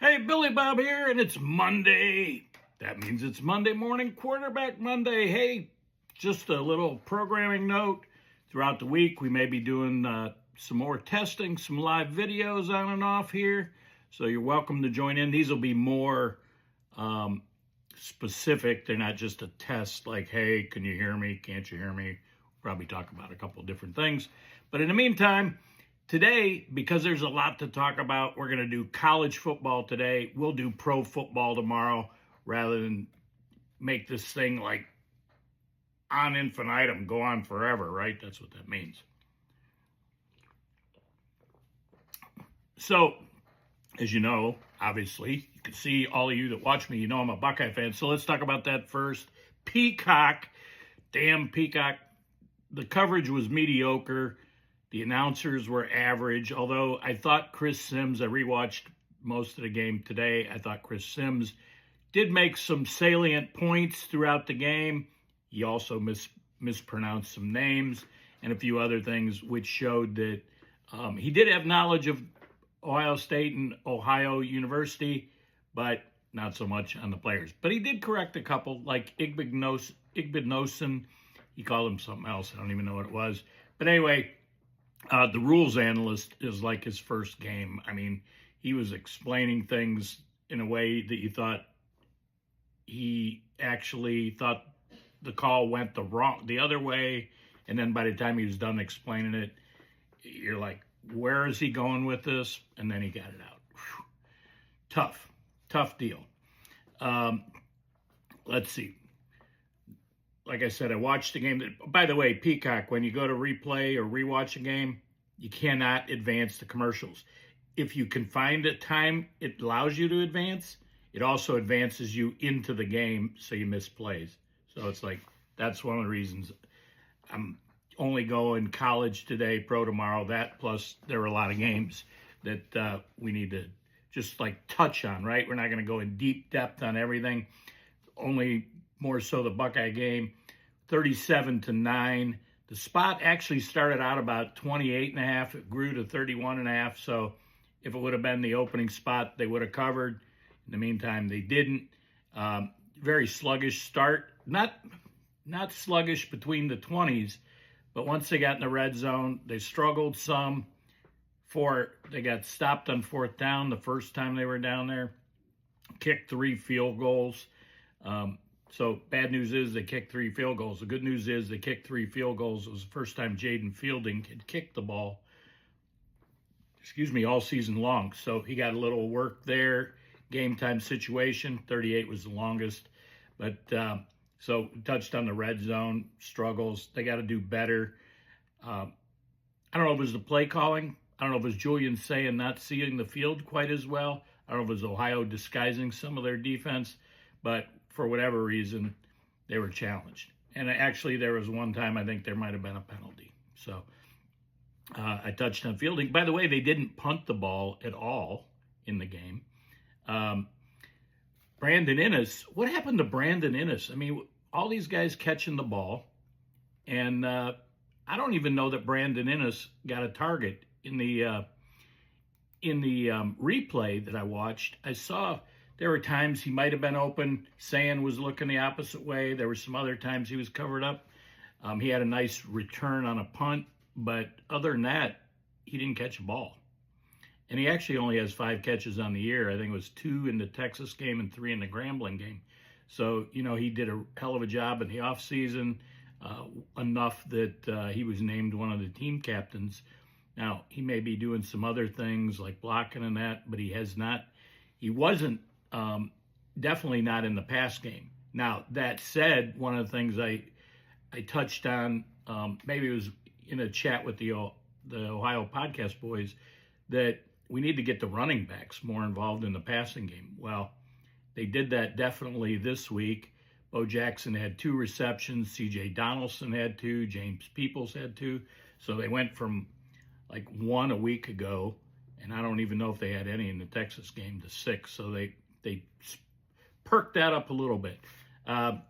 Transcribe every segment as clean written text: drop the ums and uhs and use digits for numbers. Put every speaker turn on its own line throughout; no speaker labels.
Hey, Billy Bob here, and it's Monday. That means it's Monday morning, Quarterback Monday. Hey, just a little programming note. Throughout the week, we may be doing some more testing, some live videos on and off here. So you're welcome to join in. These will be more specific. They're not just a test like, hey, can you hear me? Can't you hear me? Probably talk about a couple of different things. But in the meantime, today, because there's a lot to talk about, we're going to do college football today. We'll do pro football tomorrow rather than make this thing like on infinitum, go on forever, right? That's what that means. So, as you know, obviously, you can see all of you that watch me, you know I'm a Buckeye fan. So let's talk about that first. Peacock, damn Peacock. The coverage was mediocre. The announcers were average, although I thought Chris Sims, I rewatched most of the game today, I thought Chris Sims did make some salient points throughout the game. He also mispronounced some names and a few other things, which showed that he did have knowledge of Ohio State and Ohio University, but not so much on the players. But he did correct a couple, like Igbinosun. He called him something else. I don't even know what it was. But anyway, the rules analyst is like his first game. I mean, he was explaining things in a way that you thought he actually thought the call went the other way. And then by the time he was done explaining it, you're like, where is he going with this? And then he got it out. Whew. Tough deal. Let's see. Like I said, I watched the game. By the way, Peacock, when you go to replay or rewatch a game, you cannot advance the commercials. If you can find a time it allows you to advance, it also advances you into the game so you miss plays. So it's like, that's one of the reasons I'm only going college today, pro tomorrow. That plus there are a lot of games that we need to just like touch on, right? We're not going to go in deep depth on everything. Only more so the Buckeye game, 37-9. The spot actually started out about 28.5. It grew to 31.5. So if it would have been the opening spot, they would have covered. In the meantime, they didn't. Very sluggish start. Not sluggish between the 20s, but once they got in the red zone, they struggled some. They got stopped on fourth down the first time they were down there. Kicked 3 field goals. So bad news is they kicked 3 field goals. The good news is they kicked 3 field goals. It was the first time Jaden Fielding had kicked the ball, all season long. So he got a little work there. Game time situation, 38 was the longest. But so touched on the red zone, struggles. They got to do better. I don't know if it was the play calling. I don't know if it was Julian Sayin not seeing the field quite as well. I don't know if it was Ohio disguising some of their defense. But for whatever reason, they were challenged. And actually, there was one time I think there might have been a penalty. So I touched on Fielding. By the way, they didn't punt the ball at all in the game. Brandon Inniss, what happened to Brandon Inniss? I mean, all these guys catching the ball, and I don't even know that Brandon Inniss got a target in the replay that I watched. I saw there were times he might have been open. Sayin was looking the opposite way. There were some other times he was covered up. He had a nice return on a punt, but other than that, he didn't catch a ball. And he actually only has 5 catches on the year. I think it was 2 in the Texas game and 3 in the Grambling game. So, he did a hell of a job in the offseason, enough that he was named one of the team captains. Now, he may be doing some other things like blocking and that, but he wasn't definitely not in the pass game. Now, that said, one of the things I touched on, maybe it was in a chat with the Ohio Podcast Boys, that we need to get the running backs more involved in the passing game. Well, they did that definitely this week. Bo Jackson had 2 receptions. C.J. Donaldson had 2. James Peoples had 2. So they went from like 1 a week ago, and I don't even know if they had any in the Texas game, to 6. So they perked that up a little bit. I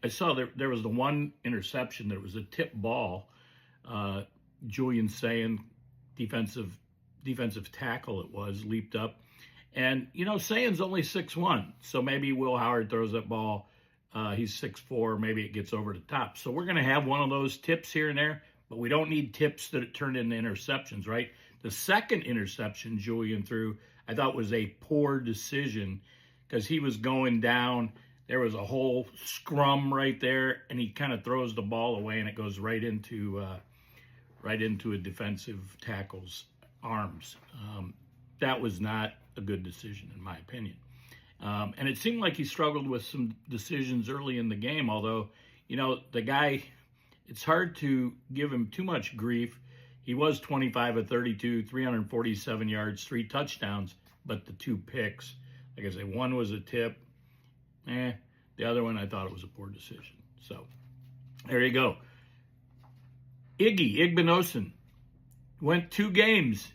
saw there was the one interception that was a tip ball. Julian Sayin, defensive tackle it was, leaped up And, Sayan's only 6'1", so maybe Will Howard throws that ball. He's 6'4", maybe it gets over the top. So we're going to have one of those tips here and there, but we don't need tips that turn into interceptions, right? The second interception Julian threw, I thought was a poor decision because he was going down. There was a whole scrum right there, and he kind of throws the ball away, and it goes right into a defensive tackle's arms. That was not a good decision, in my opinion. And it seemed like he struggled with some decisions early in the game, although, the guy, it's hard to give him too much grief. He was 25 of 32, 347 yards, 3 touchdowns, but the 2 picks, like I say, one was a tip. The other one, I thought it was a poor decision. So there you go. Igbinosun went 2 games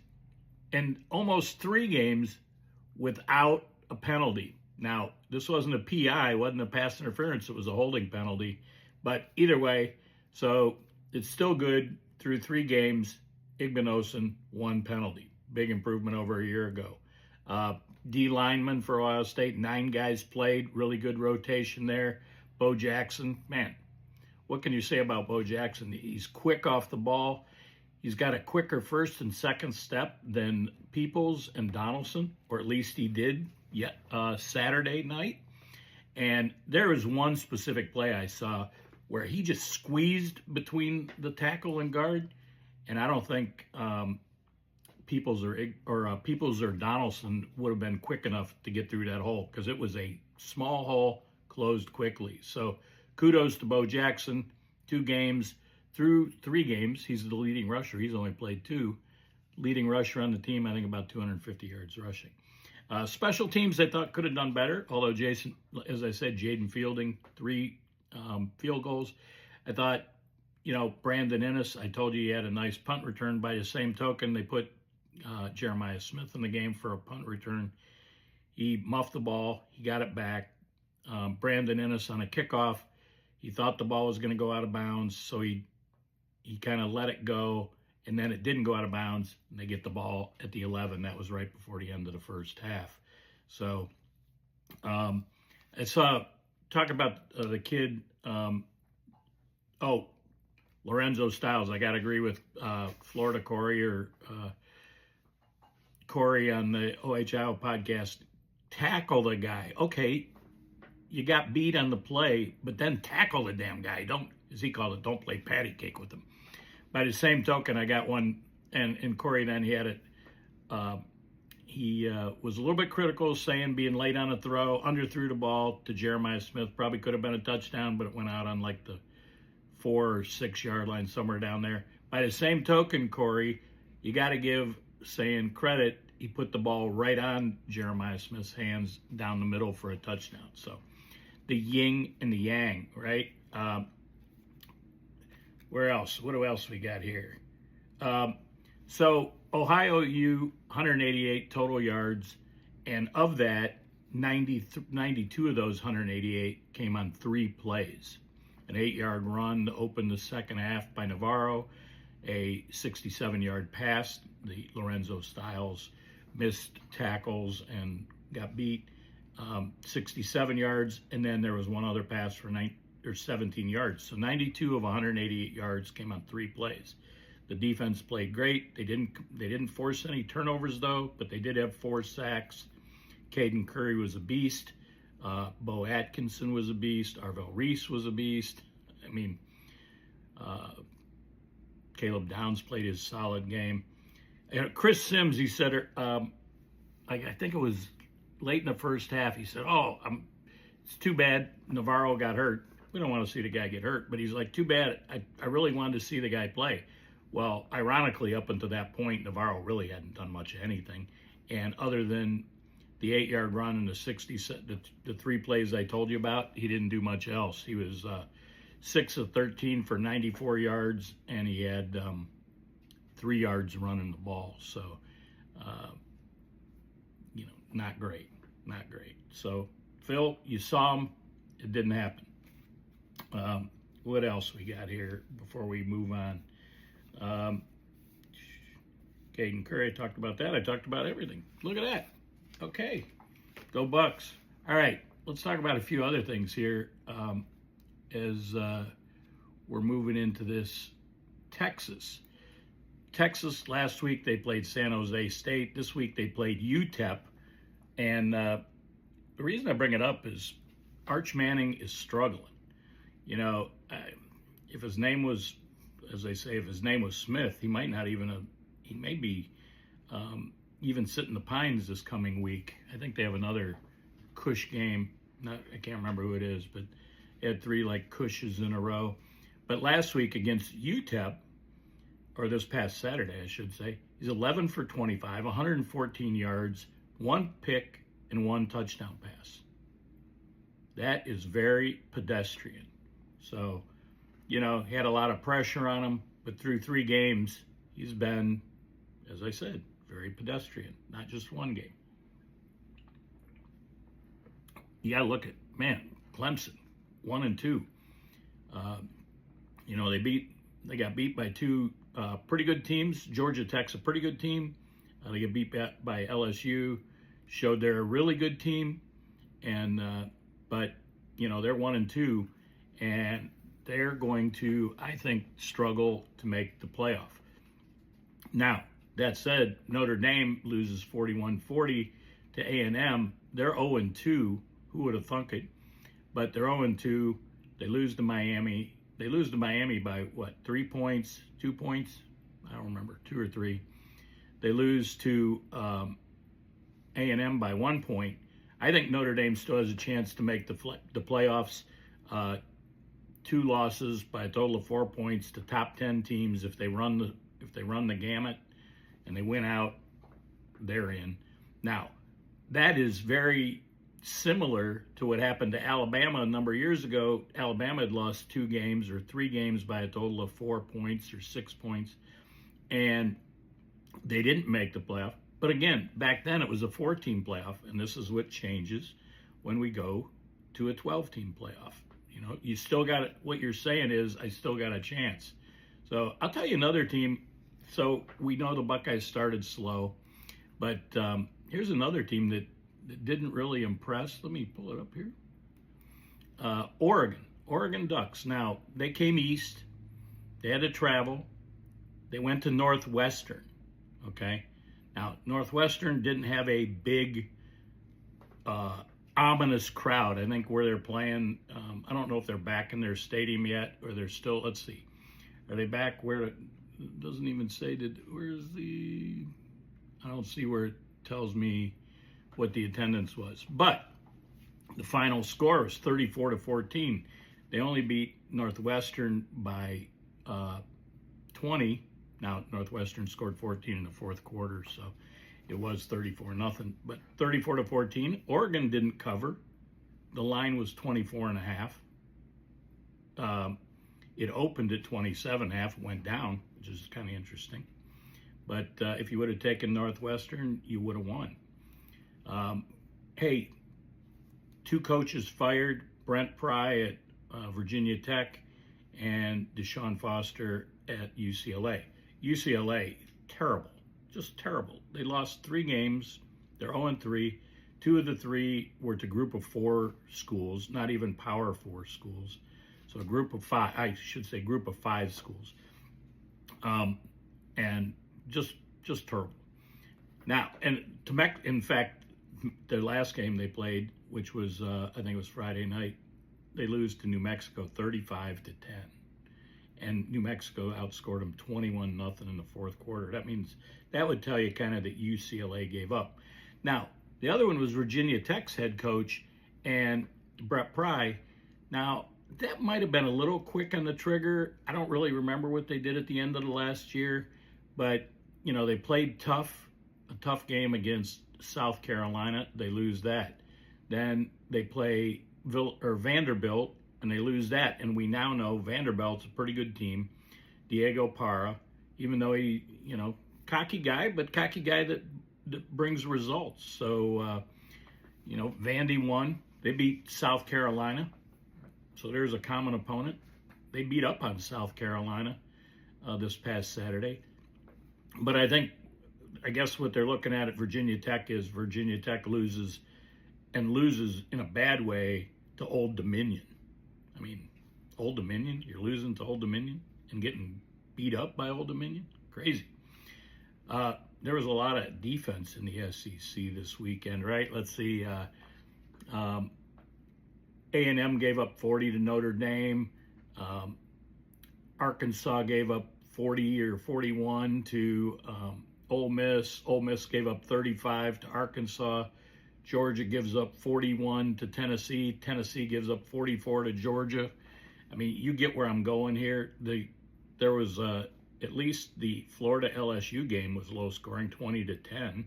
and almost 3 games without a penalty. Now, this wasn't a PI, wasn't a pass interference, it was a holding penalty. But either way, so it's still good through 3 games. Igbinosun, 1 penalty. Big improvement over a year ago. D lineman for Ohio State, 9 guys played, really good rotation there. Bo Jackson, man, what can you say about Bo Jackson? He's quick off the ball. He's got a quicker first and second step than Peoples and Donaldson, or at least he did Saturday night. And there was one specific play I saw where he just squeezed between the tackle and guard, and I don't think Peoples or Donaldson would have been quick enough to get through that hole because it was a small hole closed quickly. So kudos to Bo Jackson. 2 games. Through 3 games, he's the leading rusher. He's only played 2. Leading rusher on the team, I think about 250 yards rushing. Special teams, I thought could have done better, although Jason, as I said, Jaden Fielding, 3 field goals. I thought, Brandon Ennis, I told you he had a nice punt return. By the same token, they put Jeremiah Smith in the game for a punt return. He muffed the ball. He got it back. Brandon Ennis on a kickoff, he thought the ball was going to go out of bounds, so he kind of let it go, and then it didn't go out of bounds, and they get the ball at the 11. That was right before the end of the first half. So I saw talk about the kid, Lorenzo Styles. I got to agree with Florida Corey on the OHIO podcast. Tackle the guy. Okay, you got beat on the play, but then tackle the damn guy. Don't, as he called it, don't play patty cake with him. By the same token, I got one, and Corey then he had it. He was a little bit critical, saying being late on a throw, underthrew the ball to Jeremiah Smith. Probably could have been a touchdown, but it went out on like the 4 or 6 yard line, somewhere down there. By the same token, Corey, you got to give Sayan credit. He put the ball right on Jeremiah Smith's hands down the middle for a touchdown. So the yin and the yang, right? Where else? What else we got here? So Ohio U, 188 total yards, and of that, 92 of those 188 came on 3 plays. An 8-yard run to open the second half by Navarro, a 67-yard pass. The Lorenzo Styles missed tackles and got beat, 67 yards, and then there was one other pass for 17 yards. So 92 of 188 yards came on 3 plays. The defense played great. They didn't force any turnovers though, but they did have 4 sacks. Caden Curry was a beast. Bo Atkinson was a beast. Arvell Reese was a beast. I mean, Caleb Downs played his solid game. And Chris Sims, he said, I think it was late in the first half, he said, it's too bad Navarro got hurt. We don't want to see the guy get hurt, but he's like, too bad. I really wanted to see the guy play. Well, ironically, up until that point, Navarro really hadn't done much of anything. And other than the 8-yard run and the 3 plays I told you about, he didn't do much else. He was 6 of 13 for 94 yards, and he had 3 yards running the ball. So, not great. So, Phil, you saw him. It didn't happen. What else we got here before we move on? Caden Curry, I talked about that. I talked about everything. Look at that. Okay, go Bucks. All right, let's talk about a few other things here as we're moving into this Texas. Texas, last week they played San Jose State. This week they played UTEP. And the reason I bring it up is Arch Manning is struggling. You know, if his name was, as they say, if his name was Smith, he might not even, he may be even sitting the Pines this coming week. I think they have another Cush game. I can't remember who it is, but they had 3 like Cushes in a row. But last week against UTEP, or this past Saturday, I should say, he's 11 for 25, 114 yards, 1 pick, and 1 touchdown pass. That is very pedestrian. So, you know, he had a lot of pressure on him, but through 3 games, he's been, as I said, very pedestrian, not just 1 game. You got to look at, man, Clemson, 1-2. You know, they got beat by 2 pretty good teams. Georgia Tech's a pretty good team. They get beat by LSU. Showed they're a really good team, and but you know they're 1-2, and they're going to, I think, struggle to make the playoff. Now that said, Notre Dame loses 41-40 to A&M. They're 0-2. Who would have thunk it? But they're 0-2. They lose to Miami. They lose to Miami by what? 3 points, 2 points? I don't remember, 2 or 3. They lose to A&M by 1 point. I think Notre Dame still has a chance to make the playoffs. 2 losses by a total of 4 points to top 10 teams. If they run the gamut and they win out, they're in. Now, that is very similar to what happened to Alabama a number of years ago. Alabama had lost 2 games or 3 games by a total of 4 points or 6 points, and they didn't make the playoff. But again, back then it was a 4-team playoff, and this is what changes when we go to a 12-team playoff. You know, you still got it. What you're saying is, I still got a chance. So I'll tell you another team. So we know the Buckeyes started slow, but here's another team that didn't really impress. Let me pull it up here. Oregon Ducks. Now, they came east. They had to travel. They went to Northwestern, okay? Now, Northwestern didn't have a big, ominous crowd. I think where they're playing, I don't know if they're back in their stadium yet, or they're still, let's see. Are they back where, it doesn't even say, I don't see where it tells me what the attendance was. But the final score was 34-14. They only beat Northwestern by 20. Now, Northwestern scored 14 in the 4th quarter, so it was 34-0. But 34-14, Oregon didn't cover. The line was 24.5. It opened at 27.5, went down, which is kind of interesting. But if you would have taken Northwestern, you would have won. Hey, 2 coaches fired, Brent Pry at Virginia Tech and Deshaun Foster at UCLA. UCLA, terrible, just terrible. They lost 3 games. They're 0-3. 2 of the 3 were to group of 4 schools, not even Power 4 schools. So a group of 5, I should say group of 5 schools. And just terrible. Now, and in fact, their last game they played, which was, I think it was Friday night, they lose to New Mexico 35-10. And New Mexico outscored them 21-0 in the 4th quarter. That means, that would tell you kind of that UCLA gave up. Now, the other one was Virginia Tech's head coach and Brent Pry. Now, that might have been a little quick on the trigger. I don't really remember what they did at the end of the last year, but, you know, they played a tough game against South Carolina. They lose that. Then they play Vanderbilt, and they lose that. And we now know Vanderbilt's a pretty good team. Diego Parra, even though he, you know, cocky guy that brings results. So, you know, Vandy won. They beat South Carolina. So there's a common opponent. They beat up on South Carolina this past Saturday. But I think I guess what they're looking at Virginia Tech is Virginia Tech loses, and loses in a bad way, to Old Dominion. I mean, Old Dominion, you're losing to Old Dominion and getting beat up by Old Dominion? Crazy. There was a lot of defense in the SEC this weekend, right? Let's see. A&M gave up 40 to Notre Dame. Arkansas gave up 40 or 41 to Ole Miss. Ole Miss gave up 35 to Arkansas. Georgia gives up 41 to Tennessee. Tennessee gives up 44 to Georgia. I mean, you get where I'm going here. There was at least the Florida LSU game was low scoring, 20 to 10.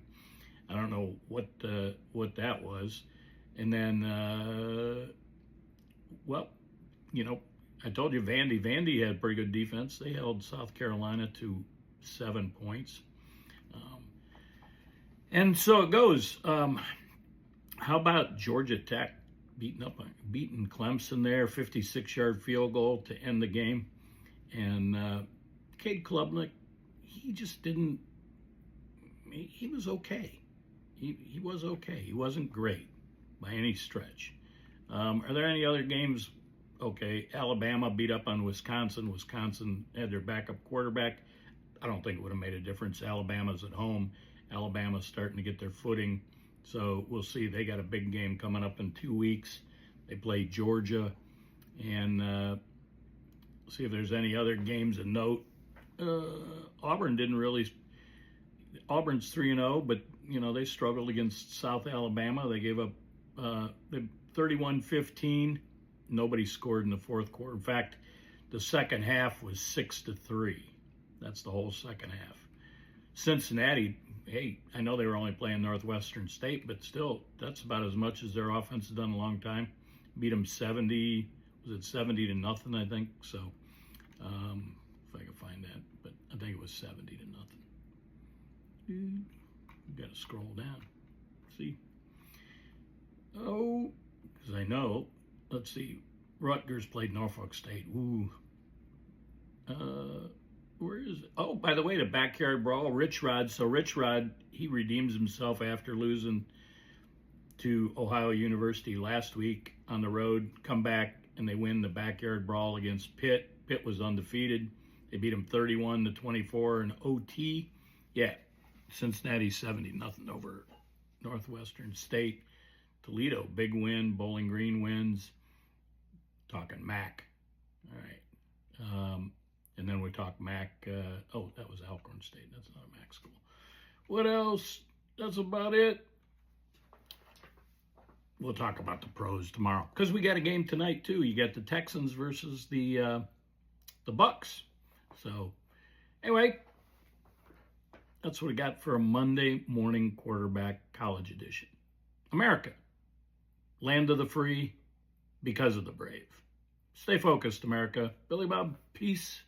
I don't know what that was. And then, well, you know, I told you Vandy had pretty good defense. They held South Carolina to 7 points. And so it goes. How about Georgia Tech beating Clemson there, 56-yard field goal to end the game? And Cade Klubnik, he just didn't. He was okay. He was okay. He wasn't great by any stretch. Are there any other games? Okay, Alabama beat up on Wisconsin. Wisconsin had their backup quarterback. I don't think it would have made a difference. Alabama's at home. Alabama's starting to get their footing. So we'll see. They got a big game coming up in 2 weeks. They play Georgia. And see if there's any other games of note. Auburn didn't really. Auburn's 3-0, but, you know, they struggled against South Alabama. They gave up 31-15. Nobody scored in the fourth quarter. In fact, the second half was 6-3. That's the whole second half. Cincinnati, hey, I know they were only playing Northwestern State, but still, that's about as much as their offense has done in a long time. Beat them 70 to nothing, I think. So, if I can find that, but I think it was 70 to nothing. Got to scroll down. See? Oh, because I know. Let's see. Rutgers played Norfolk State. Ooh. Where is it? Oh, by the way, the backyard brawl, Rich Rod. So Rich Rod, he redeems himself after losing to Ohio University last week on the road. Come back and they win the backyard brawl against Pitt. Pitt was undefeated. They beat them 31-24 in OT. Yeah, Cincinnati 70-0 over Northwestern State. Toledo, big win. Bowling Green wins. Talking MAC. All right. And then we talk MAC. That was Alcorn State. That's not a MAC school. What else? That's about it. We'll talk about the pros tomorrow because we got a game tonight too. You got the Texans versus the Bucks. So anyway, that's what we got for a Monday morning quarterback college edition. America, land of the free because of the brave. Stay focused, America. Billy Bob, peace.